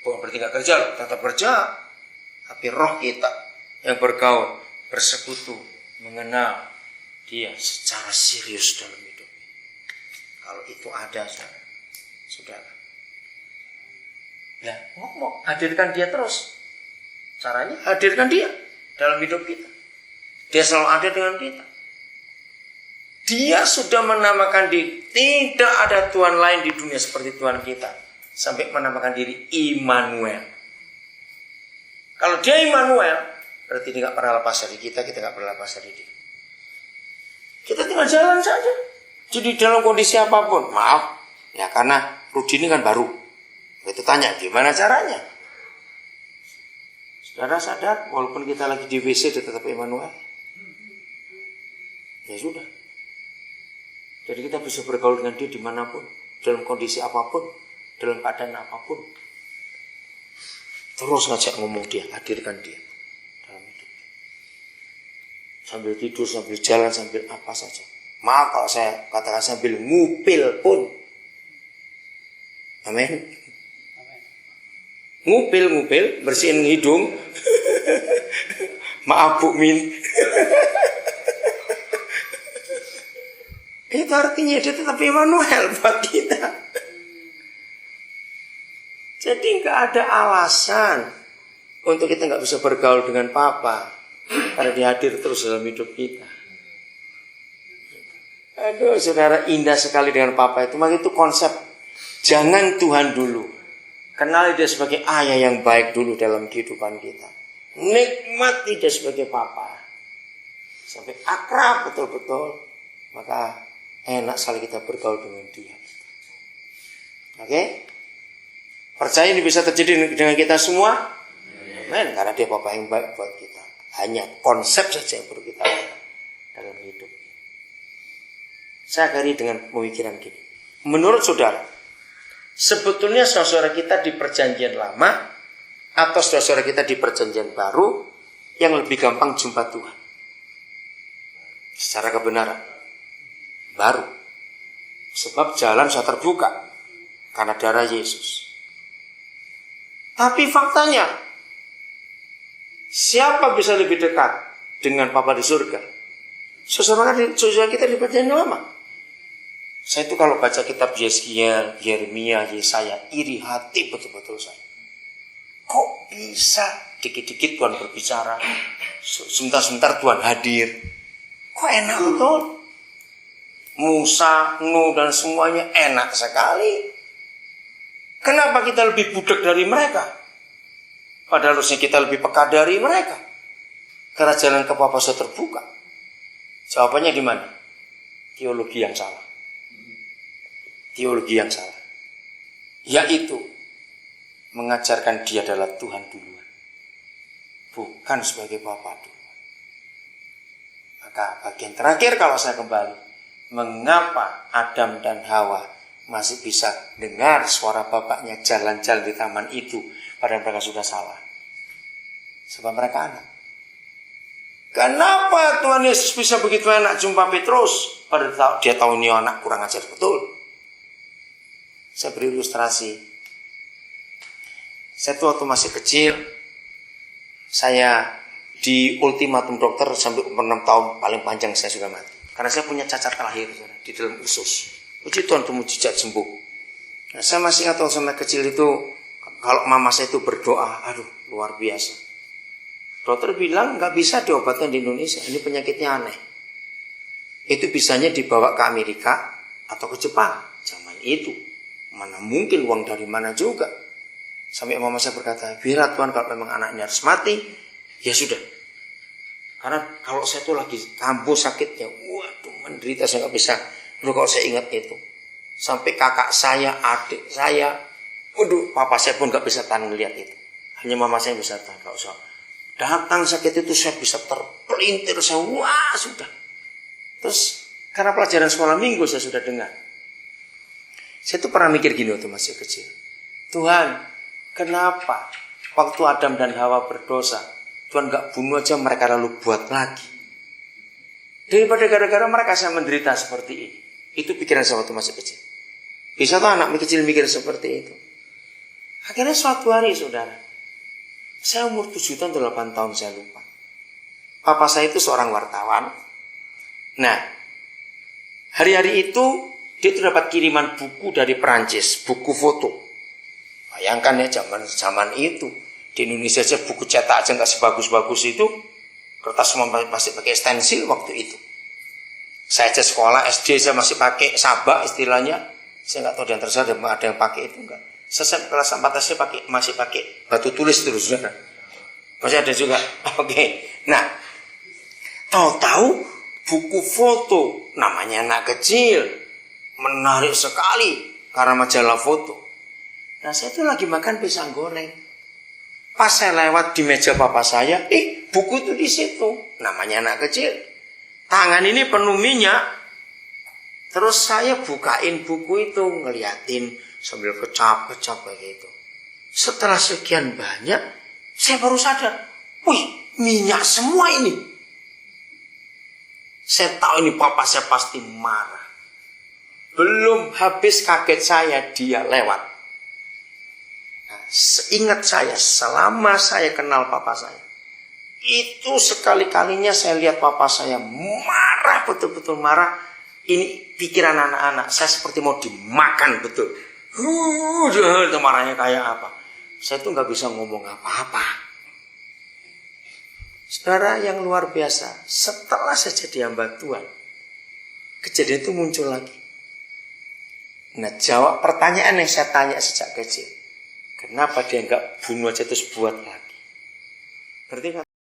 Bukan berarti nggak kerja, tetap kerja. Tapi roh kita yang bergaul, bersekutu, mengenal dia secara serius dalam hidup. Kalau itu ada, sudah. Ya, ngomong, hadirkan dia terus. Caranya hadirkan dia dalam hidup kita. Dia selalu ada dengan kita. Dia sudah menamakan diri. Tidak ada Tuhan lain di dunia seperti Tuhan kita. Sampai menamakan diri Immanuel. Kalau dia Immanuel, berarti dia nggak pernah lepas dari kita nggak pernah lepas dari dia. Kita tinggal jalan saja. Jadi dalam kondisi apapun, maaf, ya karena Rudi ini kan baru. Itu tanya gimana caranya. Saudara sadar, walaupun kita lagi di WC, dia tetap Immanuel. Ya sudah. Jadi kita bisa bergaul dengan dia dimanapun, dalam kondisi apapun, dalam keadaan apapun. Terus ngajak ngomong dia, hadirkan dia dalam hidup. Sambil tidur, sambil jalan, sambil apa saja. Maaf kalau saya katakan sambil ngupil pun. Amin. Ngupil, bersihin hidung. Maaf Bu Min. Itu artinya dia tetap Immanuel buat kita. Jadi nggak ada alasan untuk kita nggak bisa bergaul dengan Papa, karena dia hadir terus dalam hidup kita. Aduh, saudara, indah sekali dengan Papa itu. Maka itu konsep jangan Tuhan dulu. Kenali dia sebagai ayah yang baik dulu dalam kehidupan kita. Nikmati dia sebagai Papa. Sampai akrab betul-betul. Maka enak sekali kita bergaul dengan dia. Oke? Percaya ini bisa terjadi dengan kita semua? Amin. Karena dia Papa yang baik buat kita. Hanya konsep saja yang perlu kita lakukan dalam hidup. Saya akhiri dengan pemikiran gini. Menurut saudara, sebetulnya saudara kita di perjanjian lama atau saudara kita di perjanjian baru yang lebih gampang jumpa Tuhan? Secara kebenaran baru. Sebab jalan sudah terbuka karena darah Yesus. Tapi faktanya, siapa bisa lebih dekat dengan Papa di surga? Saudara kita di perjanjian lama. Saya itu kalau baca kitab Yeskiel, Yeremia, Yesaya, iri hati betul-betul saya. Kok bisa dikit-dikit Tuhan berbicara, sebentar-sebentar Tuhan hadir. Kok enak betul? Musa, Nuh dan semuanya enak sekali. Kenapa kita lebih budak dari mereka? Padahal harusnya kita lebih peka dari mereka. Karena jalan ke Papa sudah terbuka. Jawabannya di mana? Teologi yang salah. Teologi yang salah. Yaitu mengajarkan dia adalah Tuhan duluan. Bukan sebagai Papa duluan. Maka bagian terakhir kalau saya kembali. Mengapa Adam dan Hawa masih bisa dengar suara bapaknya jalan-jalan di taman itu, padahal mereka sudah salah? Sebab mereka anak. Kenapa Tuhan Yesus bisa begitu enak jumpa Petrus, padahal dia tahu ini anak kurang ajar betul? Saya beri ilustrasi. Saya tuh waktu masih kecil, saya di ultimatum dokter sampai umur 6 tahun paling panjang saya sudah mati. Karena saya punya cacat lahir di dalam usus. Puji Tuhan itu mujizat sembuh. Nah, saya masih ingat waktu saya kecil itu, kalau mama saya itu berdoa, aduh luar biasa. Dokter bilang nggak bisa diobatkan di Indonesia, ini penyakitnya aneh. Itu bisanya dibawa ke Amerika atau ke Jepang. Zaman itu, mana mungkin uang dari mana juga. Sampai mama saya berkata, biarlah Tuhan kalau memang anaknya harus mati, ya sudah. Karena kalau saya tuh lagi kambuh sakitnya, waduh menderita saya nggak bisa. Dulu kalau saya ingat itu, sampai kakak saya, adik saya, waduh, papa saya pun gak bisa tahan melihat itu. Hanya mama saya yang bisa tahan. Kalau saya datang sakit itu, saya bisa terpelintir, saya wah sudah. Terus karena pelajaran sekolah minggu saya sudah dengar. Saya tuh pernah mikir gini waktu masih kecil. Tuhan, kenapa waktu Adam dan Hawa berdosa, Tuhan gak bunuh aja mereka lalu buat lagi? Daripada gara-gara mereka saya menderita seperti ini. Itu pikiran saya waktu masih kecil. Bisa tuh anak kecil mikir seperti itu. Akhirnya suatu hari saudara, saya umur 7 tahun 8 tahun saya lupa. Papa saya itu seorang wartawan. Nah, hari-hari itu dia itu dapat kiriman buku dari Perancis, buku foto. Bayangkan ya zaman itu di Indonesia aja buku cetak aja nggak sebagus-bagus itu, kertas semua masih pakai stensil waktu itu. Saya aja sekolah SD saya masih pakai sabak istilahnya. Saya nggak tahu di antara saya ada yang pakai itu enggak. Saya kelas 4 SD masih pakai batu tulis terus saudara. Masih ada juga. Oke. Nah, tahu-tahu buku foto namanya anak kecil menarik sekali karena majalah foto. Nah, saya itu lagi makan pisang goreng. Pas saya lewat di meja papa saya, buku itu di situ. Namanya anak kecil. Tangan ini penuh minyak. Terus saya bukain buku itu, ngeliatin sambil kecap-kecap kayak gitu. Setelah sekian banyak, saya baru sadar, wih, minyak semua ini. Saya tahu ini papa saya pasti marah. Belum habis kaget saya, dia lewat. Nah, seingat saya, selama saya kenal papa saya, itu sekali-kalinya saya lihat papa saya marah, betul-betul marah. Ini pikiran anak-anak, saya seperti mau dimakan betul. Itu marahnya kayak apa? Saya tuh nggak bisa ngomong apa-apa. Saudara yang luar biasa, setelah saya jadi hamba Tuhan, kejadian itu muncul lagi. Nah, jawab pertanyaan yang saya tanya sejak kecil, kenapa dia nggak bunuh aja terus buat lagi? Berarti